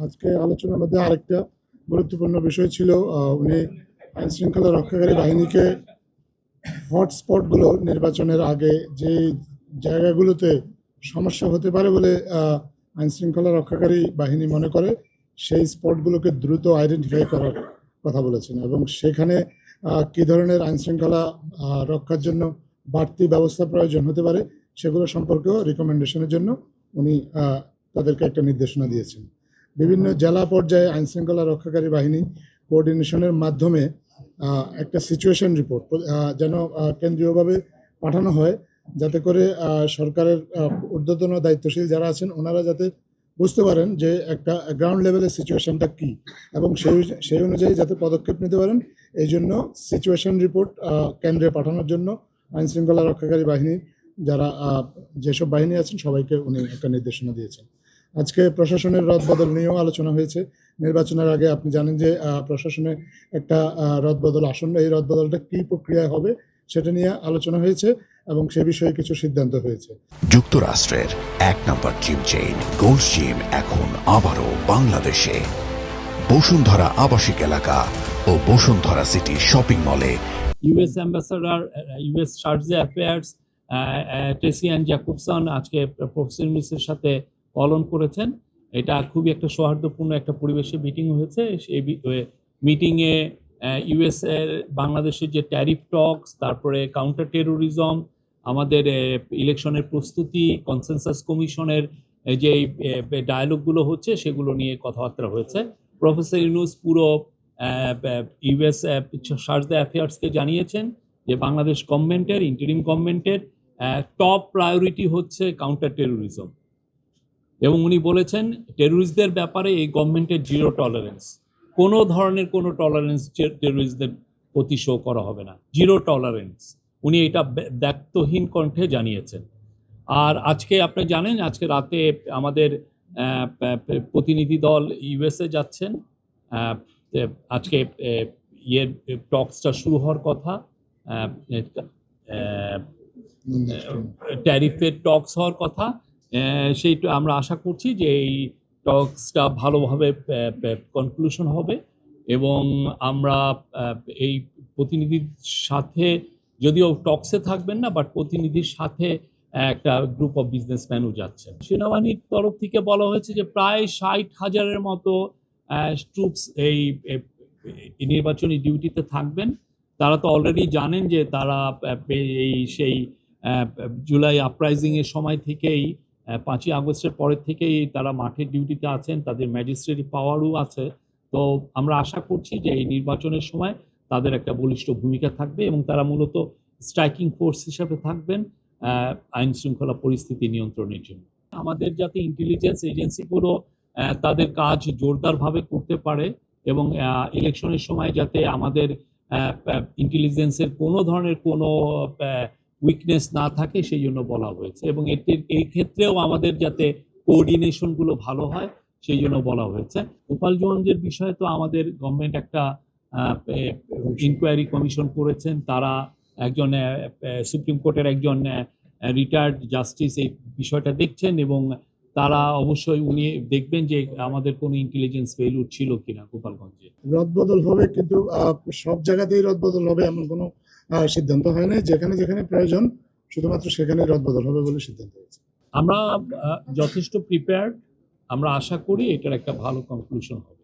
আজকে আলোচনার মধ্যে আরেকটা গুরুত্বপূর্ণ বিষয় ছিল উনি আইন শৃঙ্খলা রক্ষাকারী বাহিনীকে হটস্পটগুলো নির্বাচনের আগে যে জায়গাগুলোতে সমস্যা হতে পারে বলে আইন শৃঙ্খলা রক্ষাকারী বাহিনী মনে করে সেই স্পটগুলোকে দ্রুত আইডেন্টিফাই করার কথা বলেছেন এবং সেখানে কী ধরনের আইন শৃঙ্খলা রক্ষার জন্য বাড়তি ব্যবস্থা প্রয়োজন হতে পারে সেগুলো সম্পর্কেও রিকমেন্ডেশনের জন্য উনি তাদেরকে একটা নির্দেশনা দিয়েছেন। বিভিন্ন জেলা পর্যায়ে আইন শৃঙ্খলা রক্ষাকারী বাহিনী কোঅর্ডিনেশনের মাধ্যমে একটা সিচুয়েশন রিপোর্ট যেন কেন্দ্রীয়ভাবে পাঠানো হয়, যাতে করে সরকারের ঊর্ধ্বতন দায়িত্বশীল যারা আছেন ওনারা যাতে বুঝতে পারেন যে একটা গ্রাউন্ড লেভেলের সিচুয়েশনটা কী এবং সেই অনুযায়ী যাতে পদক্ষেপ নিতে পারেন। এই জন্য সিচুয়েশন রিপোর্ট কেন্দ্রে পাঠানোর জন্য আইন শৃঙ্খলা রক্ষাকারী বাহিনী যারা যেসব বাহিনী আছেন সবাইকে উনি একটা নির্দেশনা দিয়েছেন। আজকে প্রশাসনের রদবদল নিয়েও আলোচনা হয়েছে। নির্বাচনের আগে আপনি জানেন যে প্রশাসনে একটা রদবদল আসন্ন, এই রদবদলটা কী প্রক্রিয়ায় হবে সেটা নিয়ে আলোচনা হয়েছে এবং সে বিষয়ে কিছু সিদ্ধান্ত হয়েছে। যুক্তরাষ্ট্রের 1 নম্বর জিম চেইন গোল্ডস জিম এখন আবারও বাংলাদেশে বসুন্ধরা আবাসিক এলাকা ও বসুন্ধরা সিটি শপিং মলে। ইউএস অ্যাম্বাসাডার, ইউএস চার্জে অ্যাফেয়ার্স টেসিয়ান জ্যাকবসন আজকে প্রফেসর মিসের সাথে পালন করেছেন। এটা খুবই একটা সৌহার্দ্যপূর্ণ একটা পরিবেশে মিটিং হয়েছে। সেই মিটিংয়ে ইউএস এর বাংলাদেশের যে ট্যারিফ টক্স, তারপরে কাউন্টার টেরোরিজম, আমাদের ইলেকশনের প্রস্তুতি, কনসেনসাস কমিশনের যে ডায়ালগগুলো হচ্ছে সেগুলো নিয়ে কথাবার্তা হয়েছে। প্রফেসর ইউনুস পুরো ইউএস চার্জ দ্য অ্যাফেয়ার্সকে জানিয়েছেন যে বাংলাদেশ গভর্নমেন্টের, ইন্টারিম গভর্নমেন্টের টপ প্রায়োরিটি হচ্ছে কাউন্টার টেরোরিজম এবং উনি বলেছেন টেরোরিস্টদের ব্যাপারে এই গভর্নমেন্টের জিরো টলারেন্স, কোনো ধরনের কোনো টলারেন্স টেরোরিস্টদের প্রতি শো করা হবে না, জিরো টলারেন্স। উনি এটা দায়িত্বহীন কণ্ঠে জানিয়েছেন। আর আজকে আপনি জানেন আজকে রাতে আমাদের প্রতিনিধি দল ইউএসএ যাচ্ছেন। আজকে টক্সটা শুরু হওয়ার কথা, ট্যারিফের টক্স হওয়ার কথা। সেইটা আমরা আশা করছি যে এই টক্সটা ভালোভাবে কনক্লুশন হবে এবং আমরা এই প্রতিনিধির সাথে, যদিও টক্সে থাকবেন না, বাট প্রতিনিধির সাথে একটা গ্রুপ অফ বিজনেসম্যানও যাচ্ছেন। সেনাবাহিনীর তরফ থেকে বলা হয়েছে যে প্রায় 60,000-এর মতো ট্রুপস এই নির্বাচনী ডিউটিতে থাকবেন। তারা তো অলরেডি জানেন যে তারা সেই জুলাই আপরাইজিংয়ের সময় থেকেই 5ই আগস্টের পরের থেকেই তারা মাঠের ডিউটিতে আছেন, তাদের ম্যাজিস্ট্রেরি পাওয়ারও আছে। তো আমরা আশা করছি যে এই নির্বাচনের সময় তাদের একটা বলিষ্ঠ ভূমিকা থাকবে এবং তারা মূলত স্ট্রাইকিং ফোর্স হিসাবে থাকবেন আইন শৃঙ্খলা পরিস্থিতি নিয়ন্ত্রণের জন্য। আমাদের যাতে ইন্টেলিজেন্স এজেন্সিগুলো তাদের কাজ জোরদারভাবে করতে পারে এবং ইলেকশনের সময় যাতে আমাদের ইন্টেলিজেন্সের কোনো ধরনের কোনো উইকনেস না থাকে সেই জন্য বলা হয়েছে এবং এই ক্ষেত্রেও আমাদের যাতে কোঅর্ডিনেশনগুলো ভালো হয় সেই জন্য বলা হয়েছে। গোপালগঞ্জের বিষয়ে তো আমাদের গভর্নমেন্ট একটা ইনকোয়ারি কমিশন করেছেন। তারা একজন সুপ্রিম কোর্টের একজন রিটায়ার্ড জাস্টিস এই বিষয়টা দেখছেন এবং তারা অবশ্যই উনি দেখবেন যে আমাদের কোনো ইন্টেলিজেন্স ফেইলিউর ছিল কিনা গোপালগঞ্জে। রদবদল হবে, কিন্তু সব জায়গাতেই রদবদল হবে এমন কোনো সিদ্ধান্ত হয় না। যেখানে যেখানে প্রয়োজন শুধুমাত্র সেখানে রদবদল হবে বলে সিদ্ধান্ত হয়েছে। আমরা যথেষ্ট প্রিপেয়ার্ড। আমরা আশা করি এটার একটা ভালো কনক্লুশন হবে।